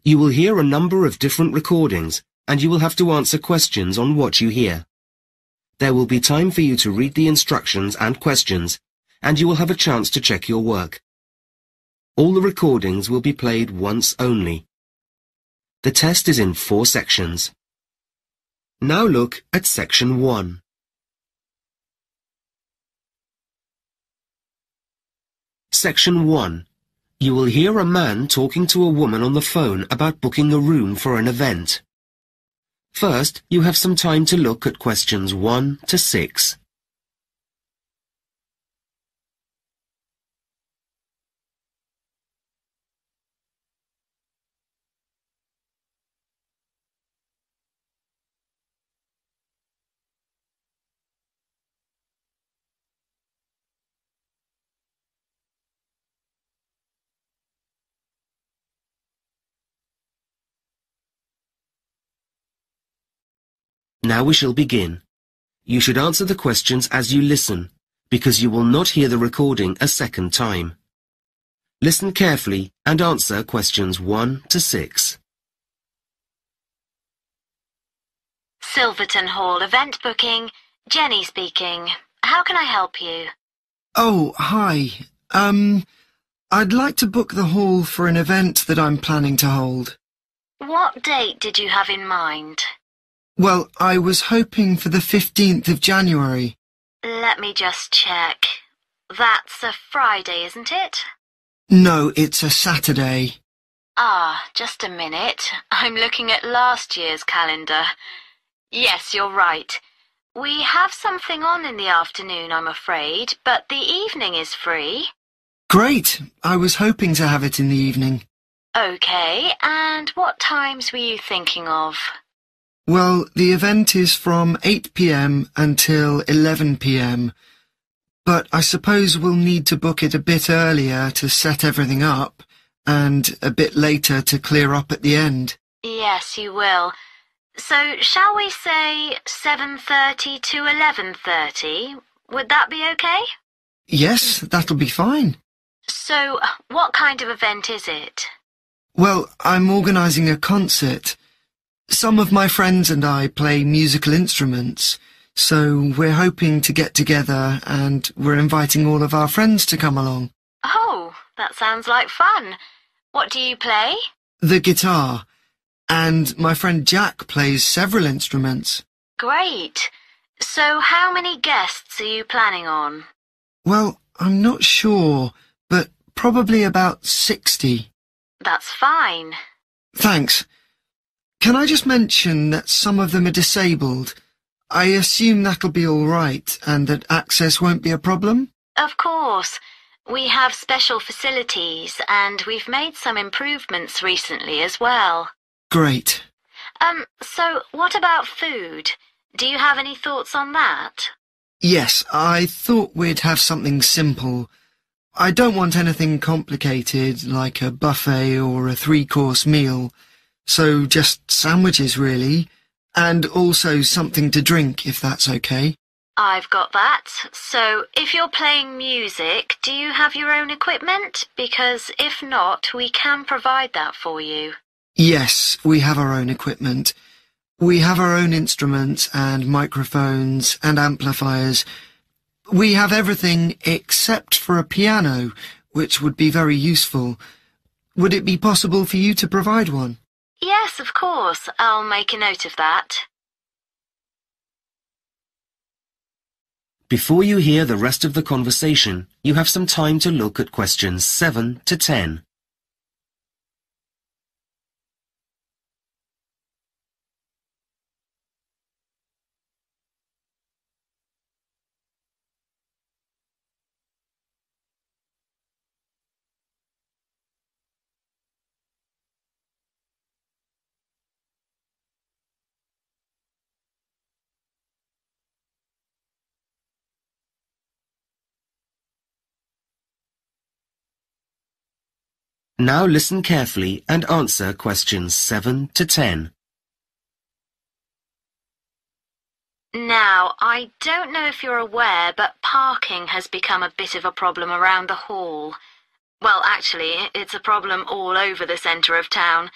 You will hear a number of different recordings, and you will have to answer questions on what you hear. There will be time for you to read the instructions and questions, and you will have a chance to check your work. All the recordings will be played once only. The test is in 4 sections. Now look at Section 1. Section 1. You will hear a man talking to a woman on the phone about booking a room for an event. First, you have some time to look at questions 1 to 6. Now we shall begin. You should answer the questions as you listen, because you will not hear the recording a second time. Listen carefully and answer questions 1 to 6. Silverton Hall event booking. Jenny speaking. How can I help you? Oh, hi. I'd like to book the hall for an event that I'm planning to hold. What date did you have in mind? Well, I was hoping for the 15th of January. Let me just check. That's a Friday, isn't it? No, it's a Saturday. Ah, just a minute. I'm looking at last year's calendar. Yes, you're right. We have something on in the afternoon, I'm afraid, but the evening is free. Great. I was hoping to have it in the evening. Okay, and what times were you thinking of? Well, the event is from 8 p.m. until 11 p.m. But I suppose we'll need to book it a bit earlier to set everything up, and a bit later to clear up at the end. Yes, you will. So, shall we say 7:30 to 11:30? Would that be okay? Yes, that'll be fine. So, what kind of event is it? Well, I'm organising a concert. Some of my friends and I play musical instruments, so we're hoping to get together and we're inviting all of our friends to come along. Oh, that sounds like fun. What do you play? The guitar, and my friend Jack plays several instruments. Great. So how many guests are you planning on? Well, I'm not sure, but probably about 60. That's fine. Thanks. Can I just mention that some of them are disabled? I assume that'll be all right and that access won't be a problem? Of course. We have special facilities and we've made some improvements recently as well. Great. So what about food? Do you have any thoughts on that? Yes, I thought we'd have something simple. I don't want anything complicated like a buffet or a 3-course meal. So just sandwiches, really, and also something to drink, if that's okay. I've got that. So, if you're playing music, do you have your own equipment? Because if not, we can provide that for you. Yes, we have our own equipment. We have our own instruments and microphones and amplifiers. We have everything except for a piano, which would be very useful. Would it be possible for you to provide one? Yes, of course. I'll make a note of that. Before you hear the rest of the conversation, you have some time to look at questions 7 to 10. Now listen carefully and answer questions 7 to 10. Now, I don't know if you're aware, but parking has become a bit of a problem around the hall. Well, actually, it's a problem all over the centre of town.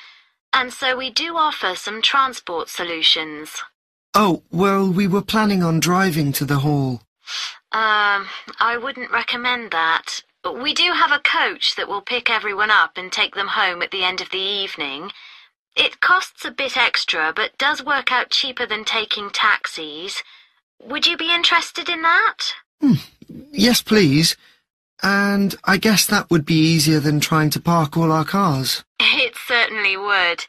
and so we do offer some transport solutions. Oh, well, we were planning on driving to the hall. I wouldn't recommend that. We do have a coach that will pick everyone up and take them home at the end of the evening. It costs a bit extra, but does work out cheaper than taking taxis. Would you be interested in that? Yes, please. And I guess that would be easier than trying to park all our cars. It certainly would.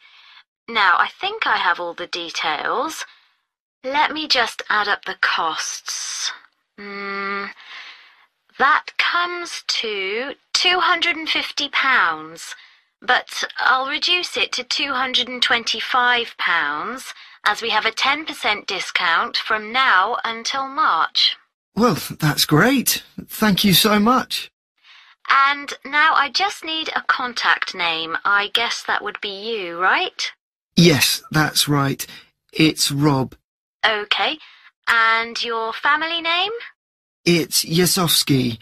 Now, I think I have all the details. Let me just add up the costs. That comes to £250, but I'll reduce it to £225 as we have a 10% discount from now until March. Well, that's great. Thank you so much. And now I just need a contact name. I guess that would be you, right? Yes, that's right. It's Rob. Okay. And your family name? It's Yasovsky.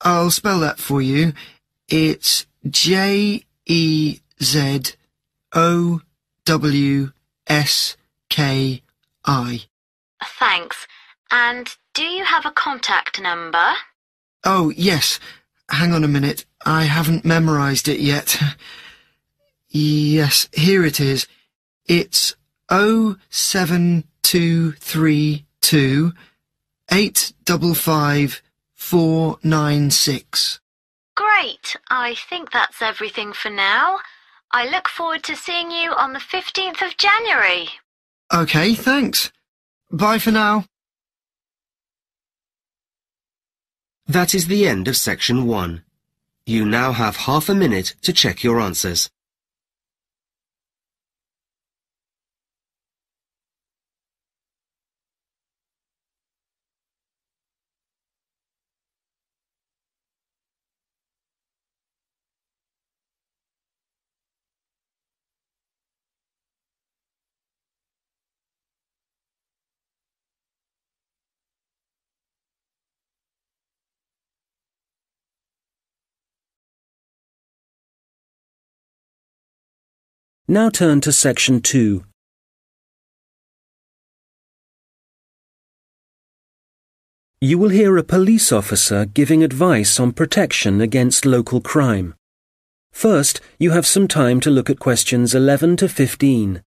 I'll spell that for you. It's Jezowski. Thanks. And do you have a contact number? Oh, yes. Hang on a minute. I haven't memorised it yet. Yes, here it is. It's 07232 855 496. Great. I think that's everything for now. I look forward to seeing you on the 15th of January. OK, thanks. Bye for now. That is the end of section 1. You now have half a minute to check your answers. Now turn to section 2. You will hear a police officer giving advice on protection against local crime. First, you have some time to look at questions 11 to 15.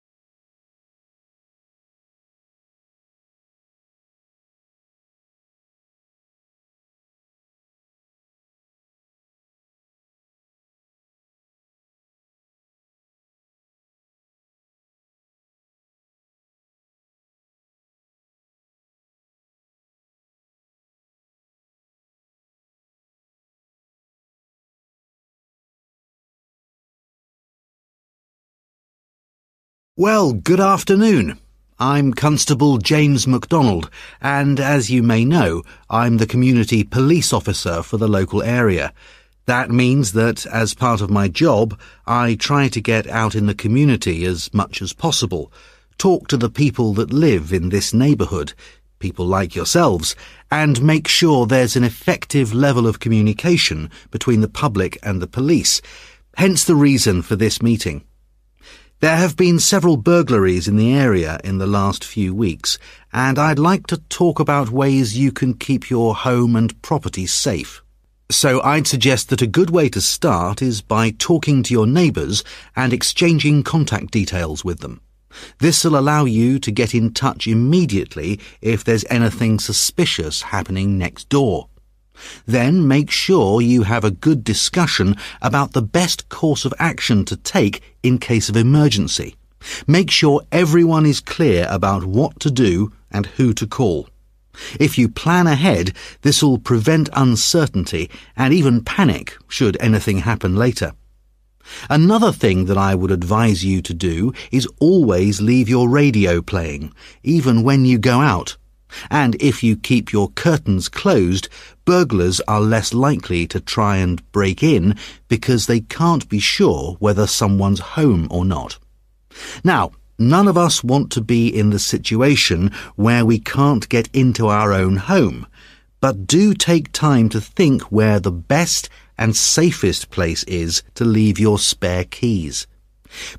Well, good afternoon. I'm Constable James MacDonald, and as you may know, I'm the community police officer for the local area. That means that, as part of my job, I try to get out in the community as much as possible, talk to the people that live in this neighbourhood, people like yourselves, and make sure there's an effective level of communication between the public and the police, hence the reason for this meeting. There have been several burglaries in the area in the last few weeks, and I'd like to talk about ways you can keep your home and property safe. So I'd suggest that a good way to start is by talking to your neighbours and exchanging contact details with them. This will allow you to get in touch immediately if there's anything suspicious happening next door. Then make sure you have a good discussion about the best course of action to take in case of emergency. Make sure everyone is clear about what to do and who to call. If you plan ahead, this will prevent uncertainty and even panic should anything happen later. Another thing that I would advise you to do is always leave your radio playing, even when you go out. And if you keep your curtains closed, burglars are less likely to try and break in because they can't be sure whether someone's home or not. Now, none of us want to be in the situation where we can't get into our own home, but do take time to think where the best and safest place is to leave your spare keys.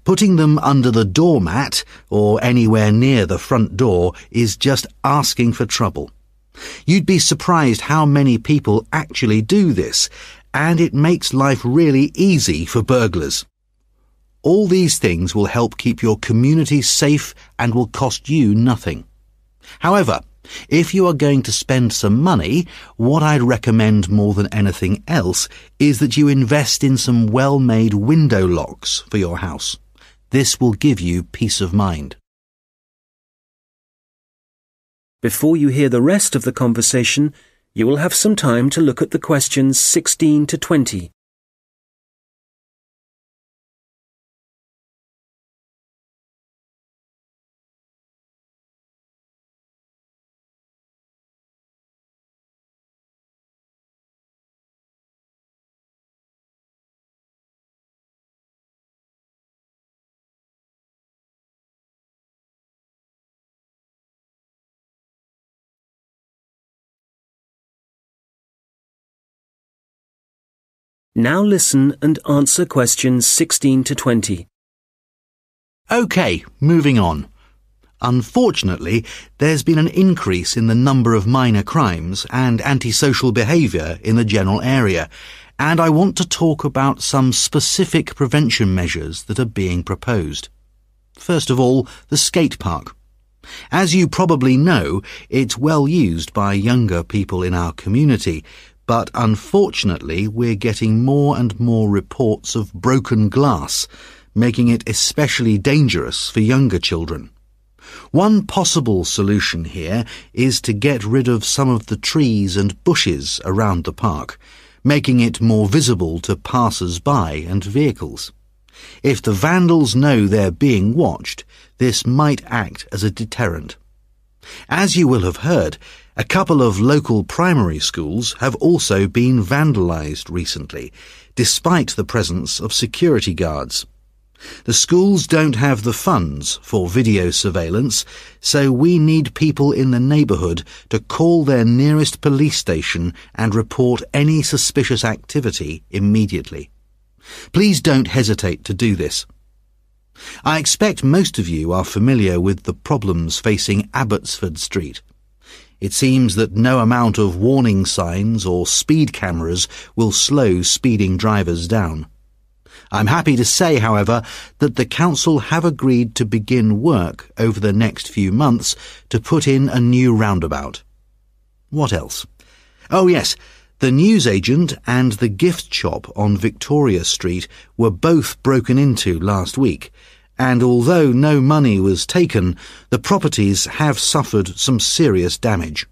Putting them under the doormat or anywhere near the front door is just asking for trouble. You'd be surprised how many people actually do this, and it makes life really easy for burglars. All these things will help keep your community safe and will cost you nothing. However, if you are going to spend some money, what I'd recommend more than anything else is that you invest in some well-made window locks for your house. This will give you peace of mind. Before you hear the rest of the conversation, you will have some time to look at the questions 16 to 20. Now listen and answer questions 16 to 20. OK, moving on. Unfortunately, there's been an increase in the number of minor crimes and antisocial behaviour in the general area, and I want to talk about some specific prevention measures that are being proposed. First of all, the skate park. As you probably know, it's well used by younger people in our community, but unfortunately we're getting more and more reports of broken glass, making it especially dangerous for younger children. One possible solution here is to get rid of some of the trees and bushes around the park, making it more visible to passers-by and vehicles. If the vandals know they're being watched, this might act as a deterrent. As you will have heard, a couple of local primary schools have also been vandalised recently, despite the presence of security guards. The schools don't have the funds for video surveillance, so we need people in the neighbourhood to call their nearest police station and report any suspicious activity immediately. Please don't hesitate to do this. I expect most of you are familiar with the problems facing Abbotsford Street. It seems that no amount of warning signs or speed cameras will slow speeding drivers down. I'm happy to say, however, that the council have agreed to begin work over the next few months to put in a new roundabout. What else? Oh yes, the newsagent and the gift shop on Victoria Street were both broken into last week, and although no money was taken, the properties have suffered some serious damage.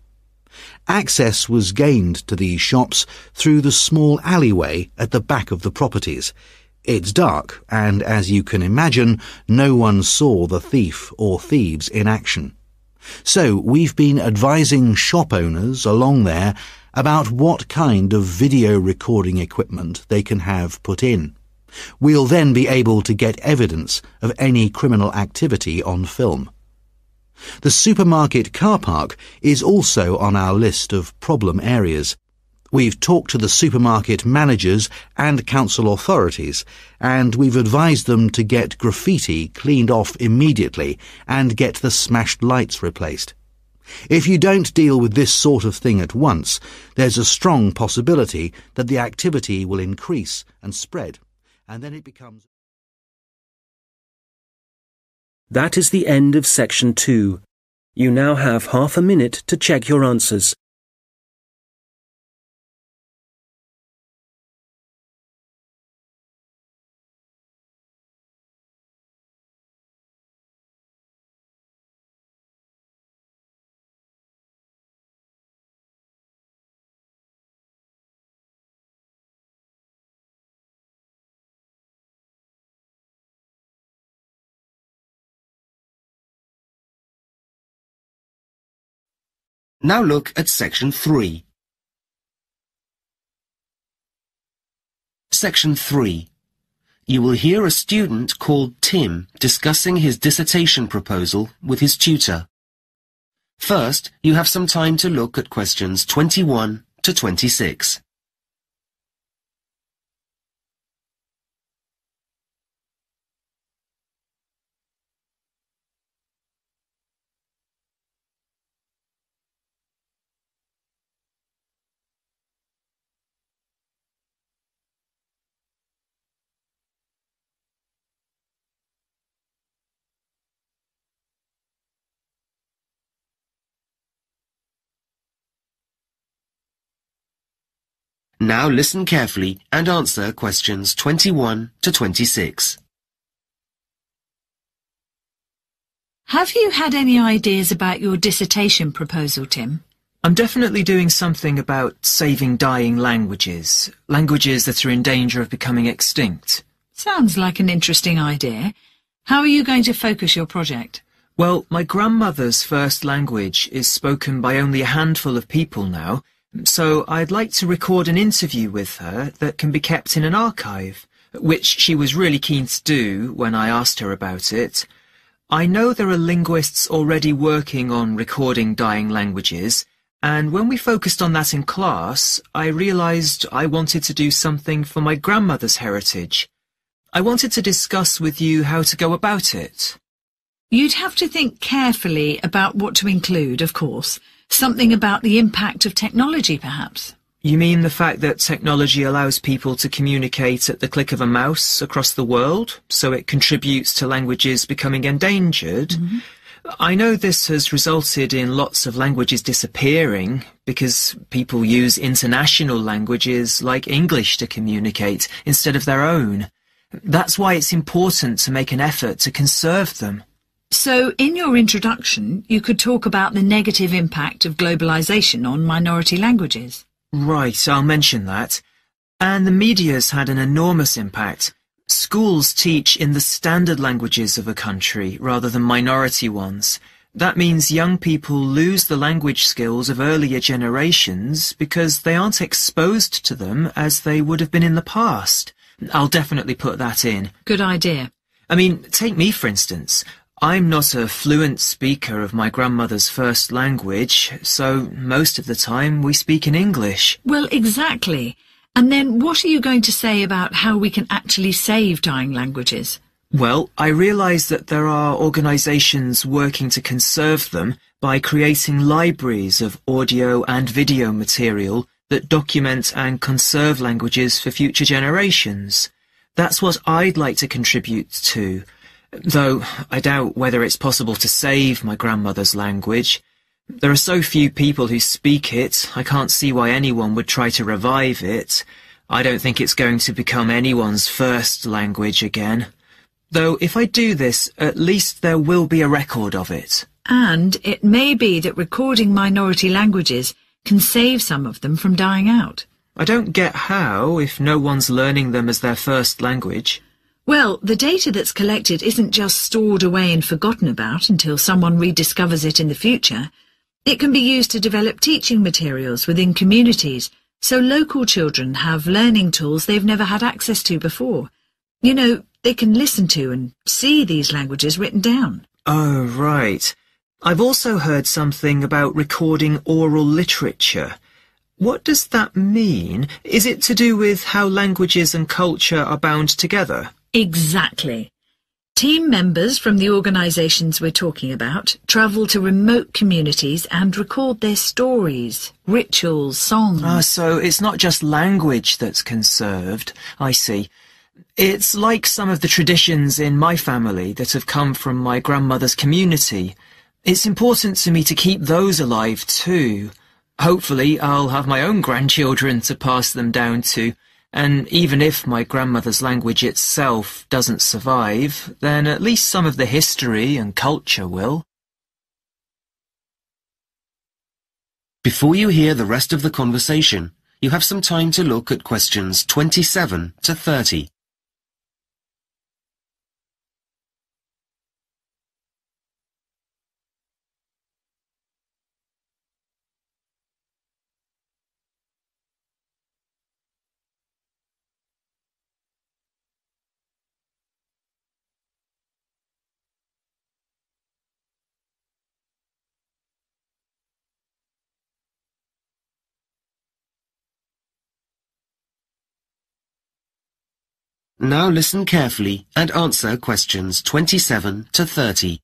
Access was gained to these shops through the small alleyway at the back of the properties. It's dark, and as you can imagine, no one saw the thief or thieves in action. So we've been advising shop owners along there about what kind of video recording equipment they can have put in. We'll then be able to get evidence of any criminal activity on film. The supermarket car park is also on our list of problem areas. We've talked to the supermarket managers and council authorities, and we've advised them to get graffiti cleaned off immediately and get the smashed lights replaced. If you don't deal with this sort of thing at once, there's a strong possibility that the activity will increase and spread, and then it becomes... That is the end of section 2. You now have half a minute to check your answers. Now look at section 3. Section 3. You will hear a student called Tim discussing his dissertation proposal with his tutor. First, you have some time to look at questions 21 to 26. Now listen carefully and answer questions 21 to 26. Have you had any ideas about your dissertation proposal, Tim? I'm definitely doing something about saving dying languages, languages that are in danger of becoming extinct. Sounds like an interesting idea. How are you going to focus your project? Well, my grandmother's first language is spoken by only a handful of people now, so I'd like to record an interview with her that can be kept in an archive, which she was really keen to do when I asked her about it. I know there are linguists already working on recording dying languages, and when we focused on that in class, I realised I wanted to do something for my grandmother's heritage. I wanted to discuss with you how to go about it. You'd have to think carefully about what to include, of course. Something about the impact of technology, perhaps. You mean the fact that technology allows people to communicate at the click of a mouse across the world, so it contributes to languages becoming endangered? Mm-hmm. I know this has resulted in lots of languages disappearing because people use international languages like English to communicate instead of their own. That's why it's important to make an effort to conserve them. So, in your introduction, you could talk about the negative impact of globalization on minority languages. Right, I'll mention that. And the media's had an enormous impact. Schools teach in the standard languages of a country rather than minority ones. That means young people lose the language skills of earlier generations because they aren't exposed to them as they would have been in the past. I'll definitely put that in. Good idea. I mean, take me for instance. I'm not a fluent speaker of my grandmother's first language, so most of the time we speak in English. Well, exactly. And then what are you going to say about how we can actually save dying languages? Well, I realise that there are organisations working to conserve them by creating libraries of audio and video material that document and conserve languages for future generations. That's what I'd like to contribute to, though I doubt whether it's possible to save my grandmother's language. There are so few people who speak it, I can't see why anyone would try to revive it. I don't think it's going to become anyone's first language again. Though if I do this, at least there will be a record of it. And it may be that recording minority languages can save some of them from dying out. I don't get how, if no one's learning them as their first language. Well, the data that's collected isn't just stored away and forgotten about until someone rediscovers it in the future. It can be used to develop teaching materials within communities, so local children have learning tools they've never had access to before. You know, they can listen to and see these languages written down. Oh, right. I've also heard something about recording oral literature. What does that mean? Is it to do with how languages and culture are bound together? Exactly. Team members from the organisations we're talking about travel to remote communities and record their stories, rituals, songs. So it's not just language that's conserved. I see. It's like some of the traditions in my family that have come from my grandmother's community. It's important to me to keep those alive too. Hopefully I'll have my own grandchildren to pass them down to. And even if my grandmother's language itself doesn't survive, then at least some of the history and culture will. Before you hear the rest of the conversation, you have some time to look at questions 27 to 30. Now listen carefully and answer questions 27 to 30.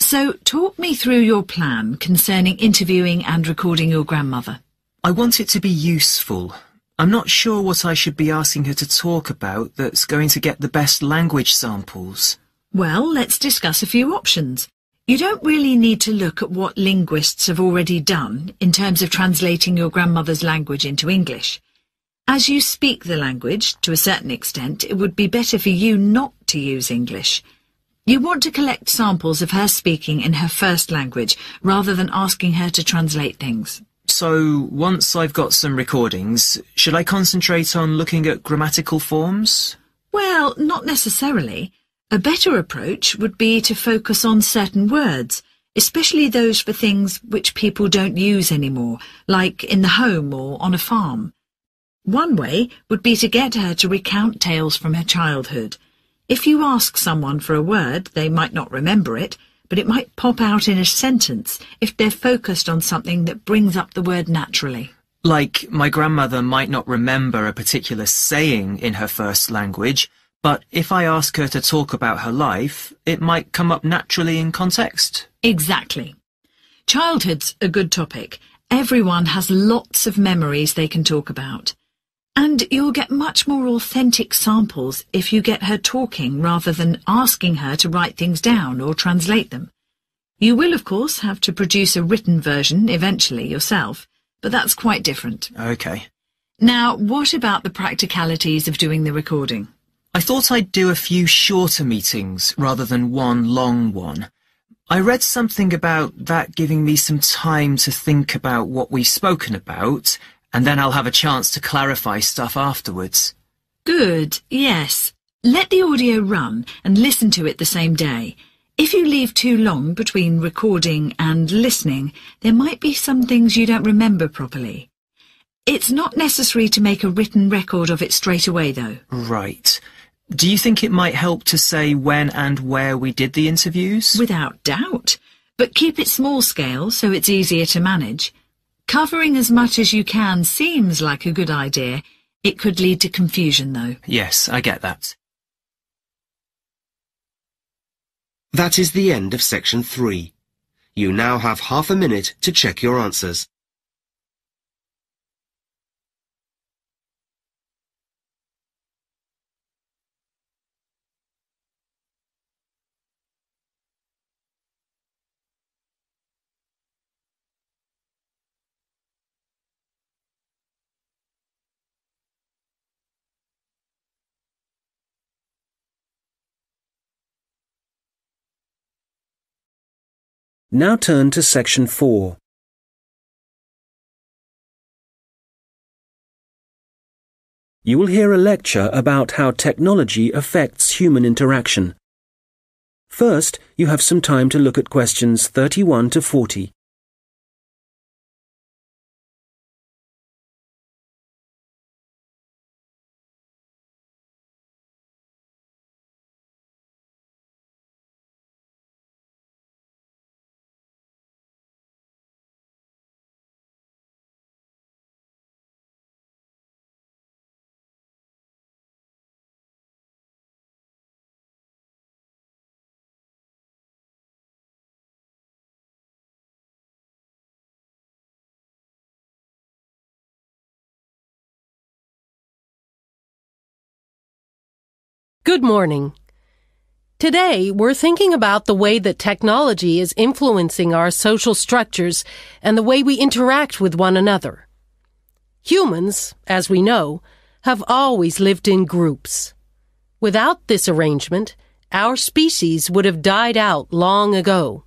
So, talk me through your plan concerning interviewing and recording your grandmother. I want it to be useful. I'm not sure what I should be asking her to talk about that's going to get the best language samples. Well, let's discuss a few options. You don't really need to look at what linguists have already done in terms of translating your grandmother's language into English. As you speak the language, to a certain extent, it would be better for you not to use English. You want to collect samples of her speaking in her first language, rather than asking her to translate things. So, once I've got some recordings, should I concentrate on looking at grammatical forms? Well, not necessarily. A better approach would be to focus on certain words, especially those for things which people don't use anymore, like in the home or on a farm. One way would be to get her to recount tales from her childhood. If you ask someone for a word, they might not remember it, but it might pop out in a sentence if they're focused on something that brings up the word naturally. Like, my grandmother might not remember a particular saying in her first language, but if I ask her to talk about her life, it might come up naturally in context. Exactly. Childhood's a good topic. Everyone has lots of memories they can talk about. And you'll get much more authentic samples if you get her talking rather than asking her to write things down or translate them. You will, of course, have to produce a written version eventually yourself, but that's quite different. Okay. Now, what about the practicalities of doing the recording? I thought I'd do a few shorter meetings rather than one long one. I read something about that giving me some time to think about what we've spoken about, and then I'll have a chance to clarify stuff afterwards. Good, yes. Let the audio run and listen to it the same day. If you leave too long between recording and listening, there might be some things you don't remember properly. It's not necessary to make a written record of it straight away, though. Right. Do you think it might help to say when and where we did the interviews? Without doubt. But keep it small scale so it's easier to manage. Covering as much as you can seems like a good idea. It could lead to confusion, though. Yes, I get that. That is the end of section 3. You now have half a minute to check your answers. Now turn to section 4. You will hear a lecture about how technology affects human interaction. First, you have some time to look at questions 31 to 40. Good morning. Today, we're thinking about the way that technology is influencing our social structures and the way we interact with one another. Humans, as we know, have always lived in groups. Without this arrangement, our species would have died out long ago.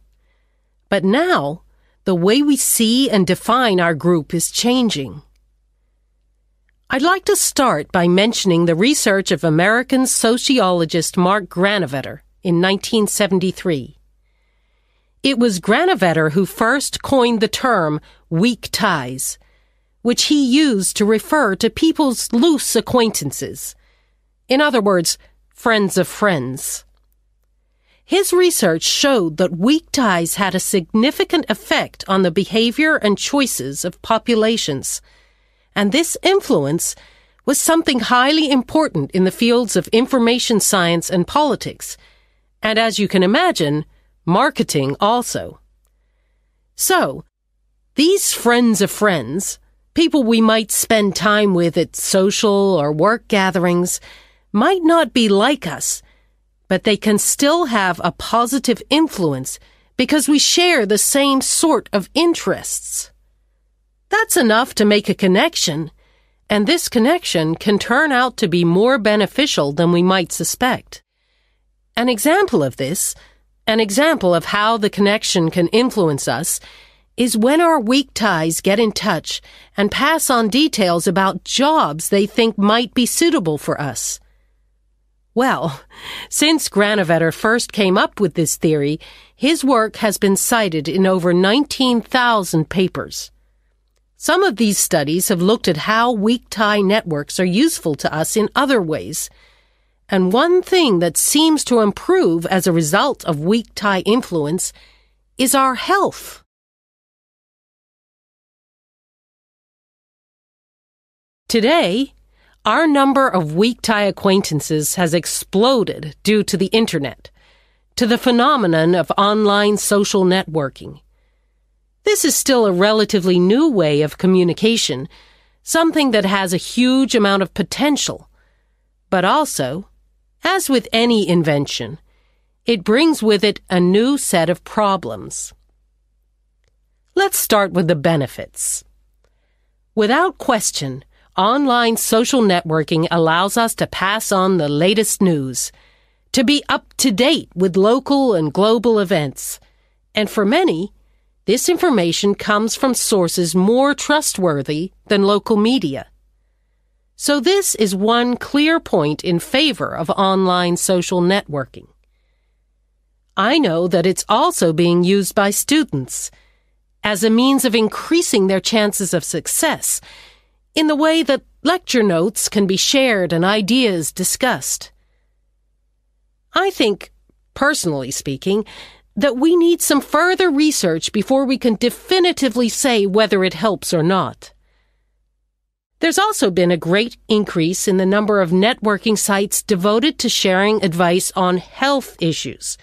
But now, the way we see and define our group is changing. I'd like to start by mentioning the research of American sociologist Mark Granovetter in 1973. It was Granovetter who first coined the term weak ties, which he used to refer to people's loose acquaintances. In other words, friends of friends. His research showed that weak ties had a significant effect on the behavior and choices of populations, and this influence was something highly important in the fields of information science and politics, and as you can imagine, marketing also. So, these friends of friends, people we might spend time with at social or work gatherings, might not be like us, but they can still have a positive influence because we share the same sort of interests. That's enough to make a connection, and this connection can turn out to be more beneficial than we might suspect. An example of this, an example of how the connection can influence us, is when our weak ties get in touch and pass on details about jobs they think might be suitable for us. Well, since Granovetter first came up with this theory, his work has been cited in over 19,000 papers. Some of these studies have looked at how weak tie networks are useful to us in other ways. And one thing that seems to improve as a result of weak tie influence is our health. Today, our number of weak tie acquaintances has exploded due to the Internet, to the phenomenon of online social networking. This is still a relatively new way of communication, something that has a huge amount of potential. But also, as with any invention, it brings with it a new set of problems. Let's start with the benefits. Without question, online social networking allows us to pass on the latest news, to be up to date with local and global events, and for many, this information comes from sources more trustworthy than local media. So this is one clear point in favor of online social networking. I know that it's also being used by students as a means of increasing their chances of success in the way that lecture notes can be shared and ideas discussed. I think, personally speaking, that we need some further research before we can definitively say whether it helps or not. There's also been a great increase in the number of networking sites devoted to sharing advice on health issues,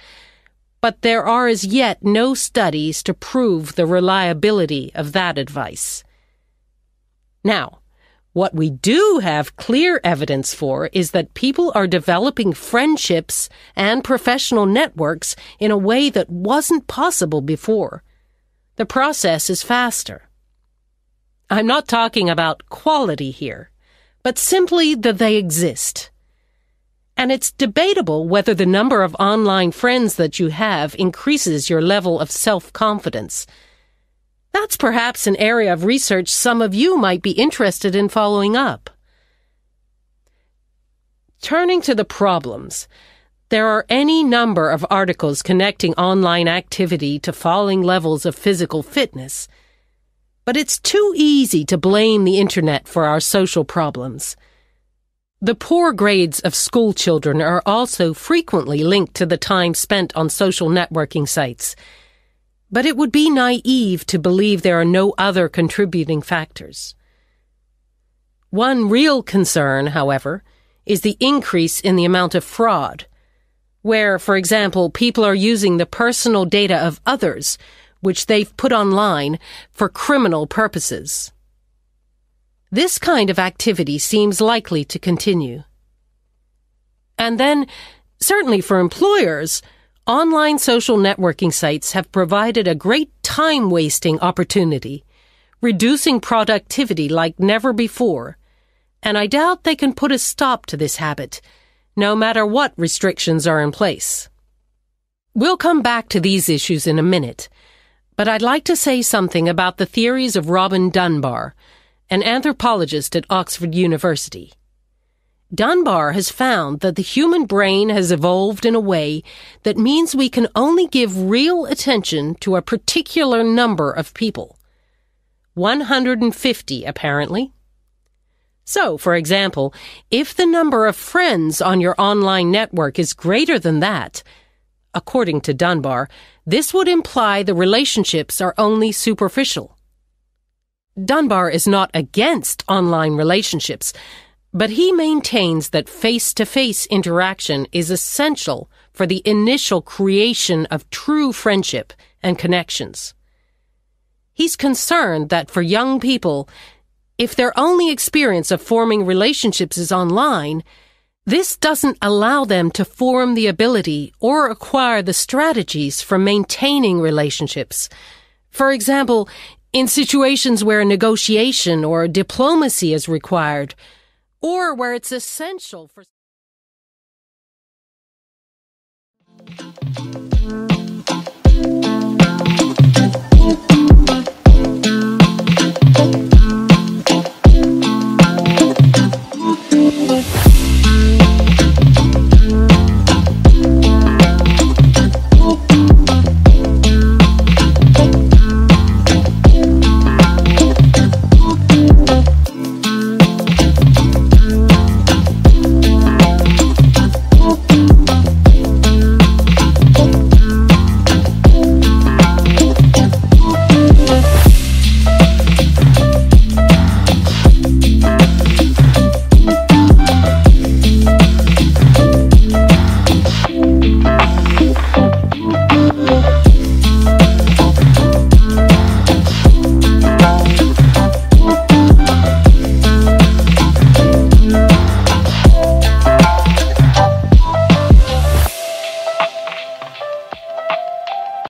but there are as yet no studies to prove the reliability of that advice. Now, what we do have clear evidence for is that people are developing friendships and professional networks in a way that wasn't possible before. The process is faster. I'm not talking about quality here, but simply that they exist. And it's debatable whether the number of online friends that you have increases your level of self-confidence. That's perhaps an area of research some of you might be interested in following up. Turning to the problems, there are any number of articles connecting online activity to falling levels of physical fitness. But it's too easy to blame the Internet for our social problems. The poor grades of school children are also frequently linked to the time spent on social networking sites. But it would be naive to believe there are no other contributing factors. One real concern, however, is the increase in the amount of fraud, where, for example, people are using the personal data of others, which they've put online, for criminal purposes. This kind of activity seems likely to continue. And then, certainly for employers, online social networking sites have provided a great time-wasting opportunity, reducing productivity like never before, and I doubt they can put a stop to this habit, no matter what restrictions are in place. We'll come back to these issues in a minute, but I'd like to say something about the theories of Robin Dunbar, an anthropologist at Oxford University. Dunbar has found that the human brain has evolved in a way that means we can only give real attention to a particular number of people. 150, apparently. So, for example, if the number of friends on your online network is greater than that, according to Dunbar, this would imply the relationships are only superficial. Dunbar is not against online relationships, but he maintains that face-to-face interaction is essential for the initial creation of true friendship and connections. He's concerned that for young people, if their only experience of forming relationships is online, This doesn't allow them to form the ability or acquire the strategies for maintaining relationships. For example, in situations where negotiation or diplomacy is required, or where it's essential for